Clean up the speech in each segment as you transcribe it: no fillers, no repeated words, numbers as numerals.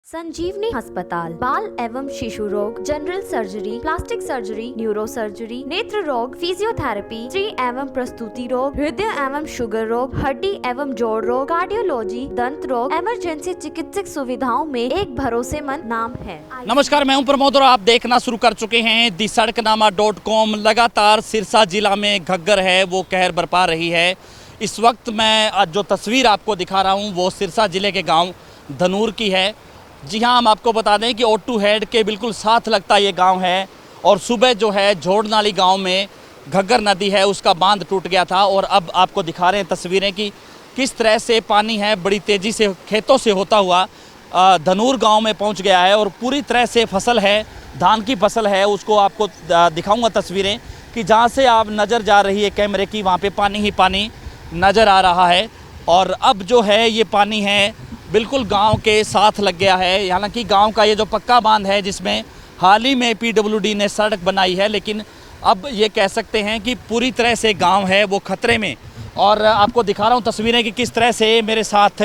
संजीवनी अस्पताल बाल एवं शिशु रोग, general surgery, plastic surgery, neuro surgery, नेत्र रोग, फिजियोथेरेपी, स्त्री एवं प्रसूति रोग, हृदय एवं शुगर रोग, हड्डी एवं जोड़ रोग, कार्डियोलॉजी, दंत रोग, इमरजेंसी चिकित्सक सुविधाओं में एक भरोसेमंद नाम है। नमस्कार, मैं हूं प्रमोद और आप देखना शुरू कर चुके हैं दी-सड़कनामा.com। लगातार सिरसा जिला में घग्गर है वो कहर बरपा रही है। इस वक्त मैं आज जो तस्वीर आपको दिखा रहा हूं वो सिरसा जिले के गांव धनूर की है। जी हाँ, हम आपको बता दें कि ओटू हेड के बिल्कुल साथ लगता ये गांव है और सुबह जो है झोड़नाली गांव में घग्गर नदी है उसका बांध टूट गया था और अब आपको दिखा रहे हैं तस्वीरें कि किस तरह से पानी है बड़ी तेज़ी से खेतों से होता हुआ धनूर गांव में पहुंच गया है और पूरी तरह से फसल है, धान की फसल है, उसको आपको दिखाऊंगा तस्वीरें कि जहाँ से आप नज़र जा रही है कैमरे की वहाँ पे पानी ही पानी नज़र आ रहा है। और अब जो है ये पानी है बिल्कुल गांव के साथ लग गया है। हालांकि गांव का ये जो पक्का बांध है जिसमें हाल ही में पीडब्ल्यूडी ने सड़क बनाई है, लेकिन अब ये कह सकते हैं कि पूरी तरह से गांव है वो खतरे में। और आपको दिखा रहा हूँ तस्वीरें कि किस तरह से मेरे साथ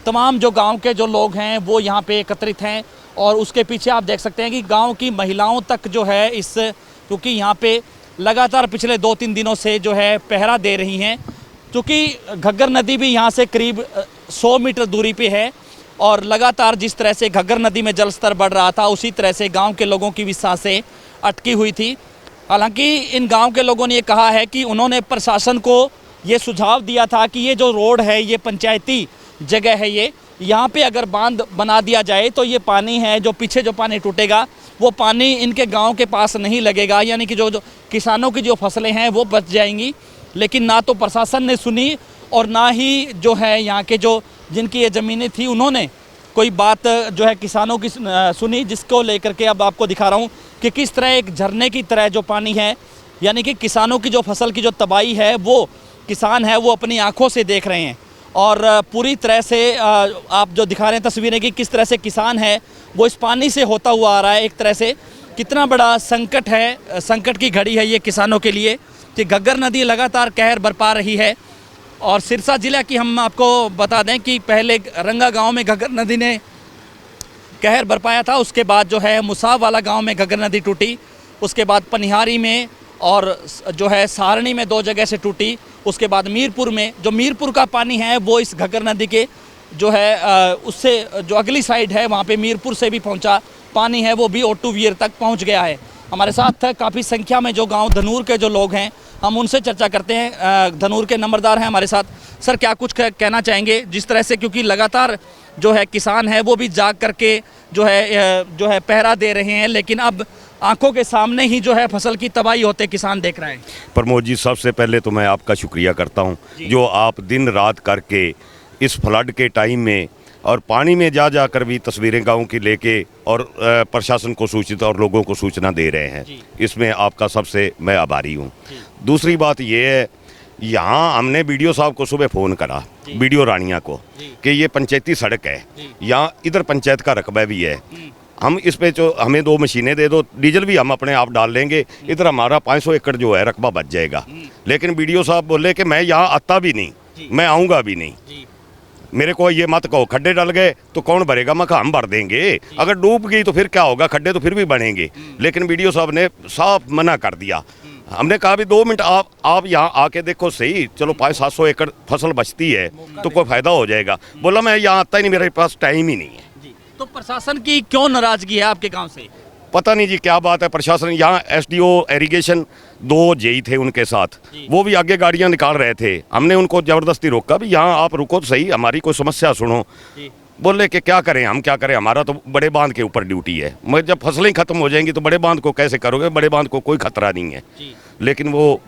तमाम जो गांव के जो लोग हैं वो यहाँ पे एकत्रित हैं और उसके पीछे आप देख सकते हैं कि गाँव की महिलाओं तक जो है इस, क्योंकि यहाँ पे लगातार पिछले 2-3 दिनों से जो है पहरा दे रही हैं, क्योंकि घग्गर नदी भी यहाँ से करीब 100 मीटर दूरी पे है और लगातार जिस तरह से घग्गर नदी में जल स्तर बढ़ रहा था उसी तरह से गांव के लोगों की भी सांसें अटकी हुई थी। हालांकि इन गांव के लोगों ने ये कहा है कि उन्होंने प्रशासन को ये सुझाव दिया था कि ये जो रोड है ये पंचायती जगह है, ये यहाँ पे अगर बांध बना दिया जाए तो ये पानी है जो पीछे जो पानी टूटेगा वो पानी इनके गाँव के पास नहीं लगेगा, यानी कि जो किसानों की जो फसलें हैं वो बच जाएंगी। लेकिन ना तो प्रशासन ने सुनी और ना ही जो है यहाँ के जो जिनकी ये ज़मीनें थी उन्होंने कोई बात जो है किसानों की सुनी, जिसको लेकर के अब आपको दिखा रहा हूँ कि किस तरह एक झरने की तरह जो पानी है, यानी कि किसानों की जो फसल की जो तबाही है वो किसान है वो अपनी आंखों से देख रहे हैं। और पूरी तरह से आप जो दिखा रहे हैं तस्वीरें कि किस तरह से किसान है वो इस पानी से होता हुआ आ रहा है। एक तरह से कितना बड़ा संकट है, संकट की घड़ी है ये किसानों के लिए कि घग्गर नदी लगातार कहर बरपा रही है। और सिरसा जिला की हम आपको बता दें कि पहले रंगा गांव में घग्गर नदी ने कहर बरपाया था, उसके बाद जो है मुसाव वाला गांव में घग्गर नदी टूटी, उसके बाद पनिहारी में और जो है सारणी में 2 जगह से टूटी, उसके बाद मीरपुर में। जो मीरपुर का पानी है वो इस घग्गर नदी के जो है उससे जो अगली साइड है वहाँ पे मीरपुर से भी पहुँचा पानी है वो भी ओटू वीर तक पहुँच गया है। हमारे साथ काफ़ी संख्या में जो गाँव धनूर के जो लोग हैं हम उनसे चर्चा करते हैं। धनूर के नंबरदार हैं हमारे साथ। सर, क्या कुछ कहना चाहेंगे जिस तरह से, क्योंकि लगातार जो है किसान है वो भी जाग करके जो है पहरा दे रहे हैं, लेकिन अब आंखों के सामने ही जो है फसल की तबाही होते किसान देख रहे हैं। प्रमोद जी, सबसे पहले तो मैं आपका शुक्रिया करता हूं जो आप दिन रात करके इस फ्लड के टाइम में और पानी में जा कर भी तस्वीरें गाँव की लेके और प्रशासन को सूचित और लोगों को सूचना दे रहे हैं। इसमें आपका सबसे मैं आभारी हूँ। दूसरी बात ये है, यहाँ हमने बीडीओ साहब को सुबह फ़ोन करा, बीडीओ रानिया को, कि ये पंचायती सड़क है, यहाँ इधर पंचायत का रकबा भी है, हम इस पे जो हमें 2 मशीनें दे दो, डीजल भी हम अपने आप डाल लेंगे, इधर हमारा 500 एकड़ जो है रकबा बच जाएगा। लेकिन बीडीओ साहब बोले कि मैं यहाँ आता भी नहीं, मैं आऊँगा भी नहीं, मेरे को ये मत कहो, खड्डे डल गए तो कौन भरेगा, मैं हम भर देंगे, अगर डूब गई तो फिर क्या होगा, खड्डे तो फिर भी बनेंगे। लेकिन बीडीओ साहब ने साफ मना कर दिया। हमने कहा भी 2 मिनट आप यहाँ आके देखो सही, चलो 500-700 एकड़ फसल बचती है तो कोई फायदा हो जाएगा। बोला मैं यहाँ आता ही नहीं, मेरे पास टाइम ही नहीं है। तो प्रशासन की क्यों नाराजगी है आपके गांव से? पता नहीं जी क्या बात है। प्रशासन यहाँ एसडीओ इरिगेशन 2 जेई थे उनके साथ, वो भी आगे गाड़ियाँ निकाल रहे थे, हमने उनको ज़बरदस्ती रोका भी यहाँ आप रुको तो सही, हमारी कोई समस्या सुनो। बोले कि क्या करें, हम क्या करें, हमारा तो बड़े बांध के ऊपर ड्यूटी है, मगर जब फसलें खत्म हो जाएंगी तो बड़े बांध को कैसे करोगे, बड़े बांध को कोई खतरा नहीं है। लेकिन वो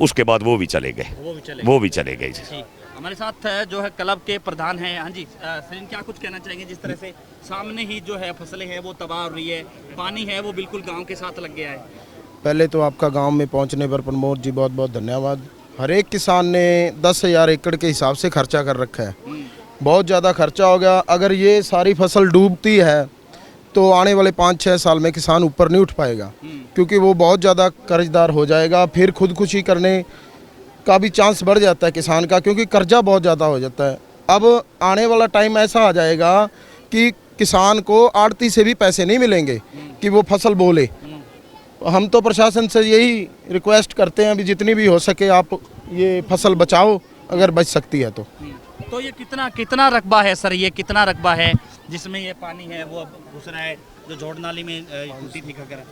उसके बाद वो भी चले गए। हमारे साथ जो है क्लब के प्रधान हैं। हाँ जी सलीम, क्या कुछ कहना चाहेंगे जिस तरह से सामने ही जो है फसलें हैं वो तबाह हो रही है, पानी है वो बिल्कुल गांव के साथ लग गया है? पहले तो आपका गांव में पहुंचने पर प्रमोद जी बहुत बहुत धन्यवाद। हर एक किसान ने 10,000 एकड़ के हिसाब से खर्चा कर रखा है, बहुत ज़्यादा खर्चा हो गया। अगर ये सारी फसल डूबती है तो आने वाले 5-6 साल में किसान ऊपर नहीं उठ पाएगा, क्योंकि वो बहुत ज़्यादा कर्जदार हो जाएगा। फिर खुदकुशी करने का भी चांस बढ़ जाता है किसान का, क्योंकि कर्जा बहुत ज़्यादा हो जाता है। अब आने वाला टाइम ऐसा आ जाएगा कि किसान को आड़ती से भी पैसे नहीं मिलेंगे कि वो फसल बोले। हम तो प्रशासन से यही रिक्वेस्ट करते हैं अभी जितनी भी हो सके आप ये फसल बचाओ अगर बच सकती है तो ये कितना रकबा है सर, ये कितना रकबा है जिसमें ये पानी है वो अब घुस रहा है, जो जोड़ नाली में टूटी थी घग्गर?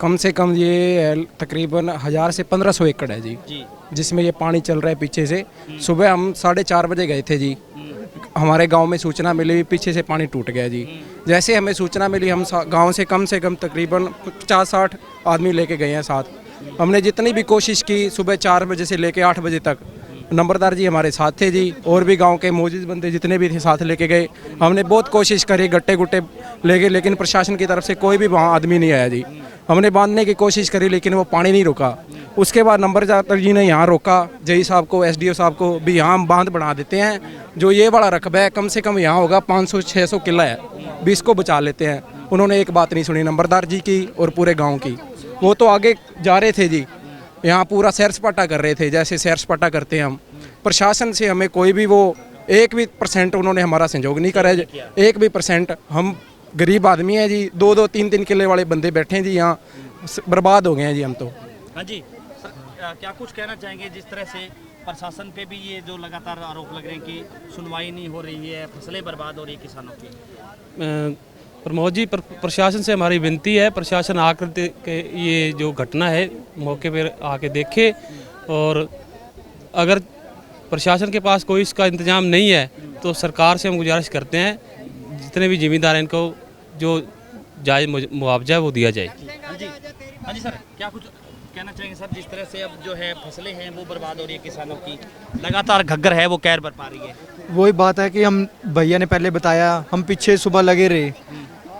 कम से कम ये तकरीबन 1000 से 1500 एकड़ है जी, जिसमें ये पानी चल रहा है पीछे से। सुबह हम 4:30 बजे गए थे जी, हमारे गांव में सूचना मिली पीछे से पानी टूट गया जी। जैसे हमें सूचना मिली हम गांव से कम तकरीबन 50-60 आदमी लेके गए हैं साथ। हमने जितनी भी कोशिश की सुबह 4 बजे से लेके 8 बजे तक, नंबरदार जी हमारे साथ थे जी, और भी गांव के मौजूद बंदे जितने भी थे साथ लेके गए। हमने बहुत कोशिश करी, गट्टे गुट्टे ले गए, लेकिन प्रशासन की तरफ से कोई भी वहाँ आदमी नहीं आया जी। हमने बांधने की कोशिश करी लेकिन वो पानी नहीं रुका। उसके बाद नंबरदार जी ने यहाँ रोका, जई साहब को, एसडीओ साहब को भी यहाँ हम बांध बना देते हैं, जो ये बड़ा रकबा है कम से कम यहाँ होगा 500-600 किला है, भी इसको बचा लेते हैं। उन्होंने एक बात नहीं सुनी नंबरदार जी की और पूरे गाँव की। वो तो आगे जा रहे थे जी, यहाँ पूरा सैर सपाटा कर रहे थे जैसे सैर सपाटा करते हैं हम। प्रशासन से हमें कोई भी वो 1% उन्होंने हमारा सहयोग नहीं करा है, 1%। हम गरीब आदमी हैं जी, 2-2, 3-3 किले वाले बंदे बैठे हैं जी, यहाँ बर्बाद हो गए हैं जी हम तो। हाँ जी सर, क्या कुछ कहना चाहेंगे जिस तरह से प्रशासन पे भी ये जो लगातार आरोप लग रहे हैं कि सुनवाई नहीं हो रही है, फसलें बर्बाद हो रही है किसानों की? प्रमोद जी, प्रशासन से हमारी विनती है, प्रशासन आकर के ये जो घटना है मौके पर आके देखे, और अगर प्रशासन के पास कोई इसका इंतजाम नहीं है तो सरकार से हम गुजारिश करते हैं जितने भी जिम्मेदार हैं इनको जो जायज़ मुआवजा है वो दिया जाए। हाँ जी सर, क्या कुछ कहना चाहेंगे सर, जिस तरह से अब जो है फसलें हैं वो बर्बाद हो रही है किसानों की, लगातार घग्गर है वो कहर बरपा रही है? वही बात है कि हम भैया ने पहले बताया, हम पीछे सुबह लगे रहे,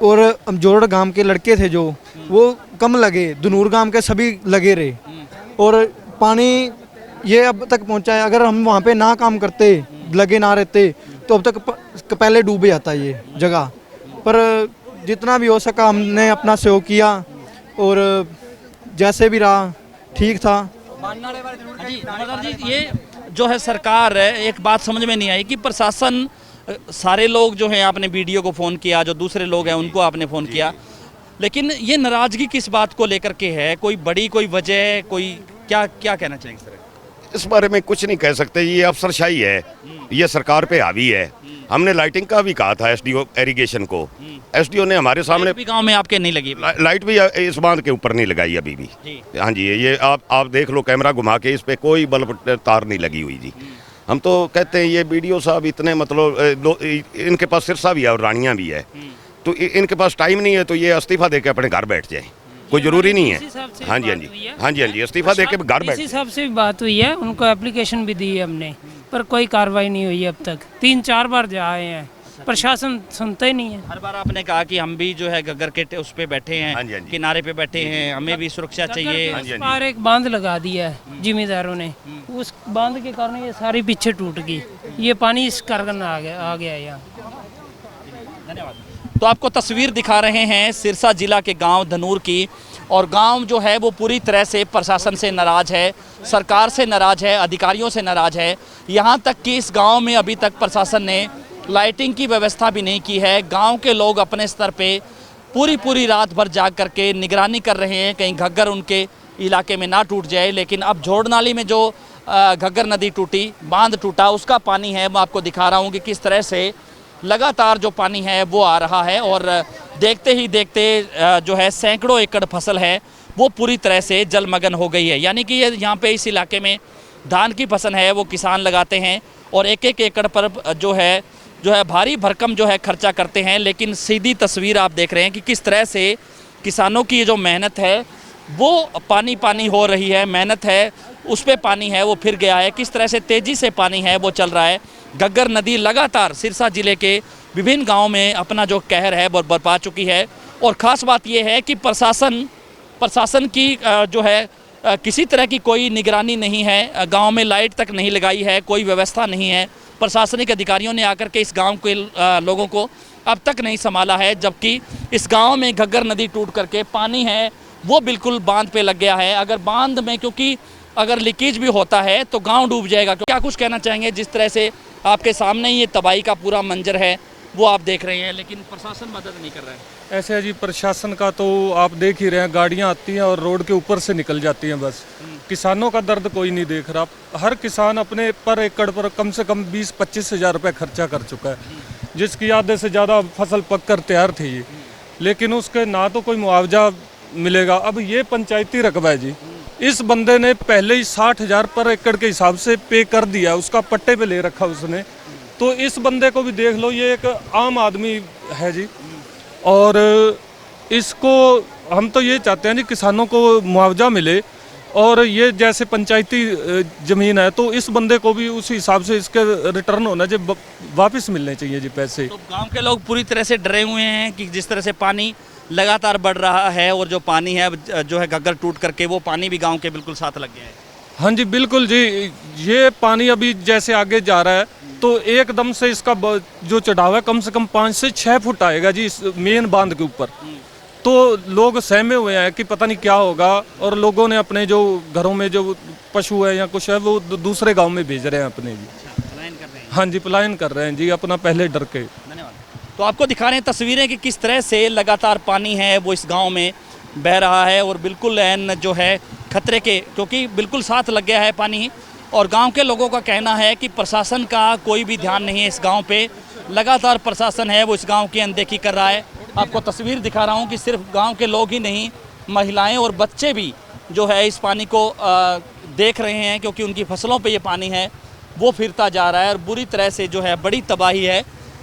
और हम जोड़ गांव के लड़के थे जो वो कम लगे, दुनूर गांव के सभी लगे रहे, और पानी ये अब तक पहुंचा है। अगर हम वहाँ पे ना काम करते, लगे ना रहते, तो अब तक पहले डूब जाता ये जगह। पर जितना भी हो सका हमने अपना सहयोग किया, और जैसे भी रहा ठीक था। जी, ये जो है सरकार, एक बात समझ में नहीं आई कि प्रशासन, सारे लोग जो हैं आपने वीडियो को फ़ोन किया, जो दूसरे लोग हैं उनको आपने फ़ोन किया, लेकिन ये नाराज़गी किस बात को लेकर के है? कोई बड़ी कोई वजह, कोई क्या कहना चाहेंगे सर? इस बारे में कुछ नहीं कह सकते, ये अफसरशाही है, ये सरकार पे हावी है। हमने लाइटिंग का भी कहा था एसडीओ इरिगेशन को, एसडीओ ने हमारे सामने, भी गांव में आपके नहीं लगी लाइट भी इस बांध के ऊपर नहीं लगाई अभी भी। हाँ जी, ये आप देख लो कैमरा घुमा के, इस पे कोई बल्ब तार नहीं लगी हुई जी। हम तो कहते हैं ये बीडीओ साहब इतने मतलब इनके पास सिरसा भी है और रानियाँ भी है, तो इनके पास टाइम नहीं है, तो ये इस्तीफा दे के अपने घर बैठ जाए, कोई जरूरी नहीं है। हाँ जी, हाँ जी, हाँ जी, हाँ जी, इस्तीफा दे के घर बैठ। साहब से भी बात हुई है, उनको एप्लीकेशन भी दी है हमने, पर कोई कार्रवाई नहीं हुई अब तक। 3-4 बार जा आए हैं, प्रशासन सुनता ही नहीं है। हर बार आपने कहा कि हम भी जो है घग्गर के उस पे बैठे हैं, किनारे पे बैठे हैं, हमें भी सुरक्षा चाहिए। पार एक बांध लगा दिया है जिम्मेदारों ने, उस बांध के कारण ये सारी पीछे टूट गई, ये पानी इस कारण आ गया यहाँ। धन्यवाद। तो आपको तस्वीर दिखा रहे हैं सिरसा जिला के गांव धनूर की, और गांव जो है वो पूरी तरह से प्रशासन से नाराज़ है, सरकार से नाराज़ है, अधिकारियों से नाराज़ है। यहाँ तक कि इस गांव में अभी तक प्रशासन ने लाइटिंग की व्यवस्था भी नहीं की है। गांव के लोग अपने स्तर पे पूरी रात भर जाग करके निगरानी कर रहे हैं कहीं घग्गर उनके इलाके में ना टूट जाए। लेकिन अब जोड़ नाली में जो घग्गर नदी टूटी, बांध टूटा, उसका पानी है, मैं आपको दिखा रहा हूँ कि किस तरह से लगातार जो पानी है वो आ रहा है, और देखते ही देखते जो है सैकड़ों एकड़ फसल है वो पूरी तरह से जलमग्न हो गई है। यानी कि ये यहाँ पे इस इलाके में धान की फसल है वो किसान लगाते हैं, और एक एकड़ पर जो है भारी भरकम जो है खर्चा करते हैं। लेकिन सीधी तस्वीर आप देख रहे हैं कि किस तरह से किसानों की जो मेहनत है वो पानी हो रही है, मेहनत है उस पे पानी है वो फिर गया है, किस तरह से तेज़ी से पानी है वो चल रहा है। घग्गर नदी लगातार सिरसा ज़िले के विभिन्न गांवों में अपना जो कहर है वो बरपा चुकी है। और ख़ास बात यह है कि प्रशासन की जो है किसी तरह की कोई निगरानी नहीं है, गांव में लाइट तक नहीं लगाई है, कोई व्यवस्था नहीं है। प्रशासनिक अधिकारियों ने आकर के इस गांव के लोगों को अब तक नहीं संभाला है, जबकि इस गांव में घग्गर नदी टूट करके पानी है वो बिल्कुल बांध पे लग गया है। अगर बांध में क्योंकि अगर लीकेज भी होता है तो गांव डूब जाएगा। क्या कुछ कहना चाहेंगे, जिस तरह से आपके सामने ये तबाही का पूरा मंजर है वो आप देख रहे हैं, लेकिन प्रशासन मदद नहीं कर रहा है। ऐसे है जी, प्रशासन का तो आप देख ही रहे हैं, गाड़ियां आती हैं और रोड के ऊपर से निकल जाती हैं बस। किसानों का दर्द कोई नहीं देख रहा। हर किसान अपने पर एकड़ पर कम से कम 20-25 हज़ार रुपये खर्चा कर चुका है, जिसकी आधे से ज़्यादा फसल पक कर तैयार थी, लेकिन उसके ना तो कोई मुआवजा मिलेगा। अब ये पंचायती रकबा है जी, इस बंदे ने पहले ही 60,000 पर एकड़ के हिसाब से पे कर दिया, उसका पट्टे पे ले रखा उसने। तो इस बंदे को भी देख लो, ये एक आम आदमी है जी, और इसको हम तो ये चाहते हैं जी किसानों को मुआवजा मिले, और ये जैसे पंचायती ज़मीन है तो इस बंदे को भी उस हिसाब से इसके रिटर्न होना चाहिए, वापस मिलने चाहिए जी पैसे। तो गांव के लोग पूरी तरह से डरे हुए हैं कि जिस तरह से पानी लगातार बढ़ रहा है, और जो पानी है जो है घग्गर टूट करके वो पानी भी गांव के बिल्कुल साथ लग गया है। हाँ जी बिल्कुल जी, ये पानी अभी जैसे आगे जा रहा है तो एकदम से इसका जो चढ़ाव है कम से कम 5 से 6 फुट आएगा जी इस मेन बांध के ऊपर। तो लोग सहमे हुए हैं कि पता नहीं क्या होगा, और लोगों ने अपने जो घरों में जो पशु है या कुछ है वो दूसरे गांव में भेज रहे हैं अपने जी। पलायन कर रहे हैं। हाँ जी, पलायन कर रहे हैं जी अपना पहले डर के। धन्यवाद। तो आपको दिखा रहे हैं तस्वीरें कि किस तरह से लगातार पानी है वो इस गांव में बह रहा है, और बिल्कुल एन जो है खतरे के, क्योंकि बिल्कुल साथ लग गया है पानी। और गांव के लोगों का कहना है कि प्रशासन का कोई भी ध्यान नहीं है इस गांव पे, लगातार प्रशासन है वो इस गांव की अनदेखी कर रहा है। आपको तस्वीर दिखा रहा हूं कि सिर्फ गांव के लोग ही नहीं, महिलाएं और बच्चे भी जो है इस पानी को देख रहे हैं, क्योंकि उनकी फसलों पे ये पानी है वो फिरता जा रहा है, और बुरी तरह से जो है बड़ी तबाही है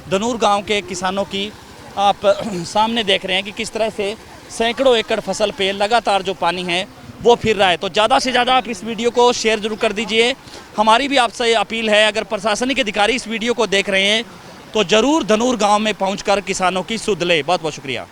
धनूर गांव के किसानों की। आप सामने देख रहे हैं कि किस तरह से सैकड़ों एकड़ फसल पे लगातार जो पानी है वो फिर रहा है। तो ज़्यादा से ज़्यादा आप इस वीडियो को शेयर जरूर कर दीजिए। हमारी भी आपसे अपील है, अगर प्रशासनिक अधिकारी इस वीडियो को देख रहे हैं तो ज़रूर धनूर गांव में पहुंचकर किसानों की सुध ले। बहुत बहुत शुक्रिया।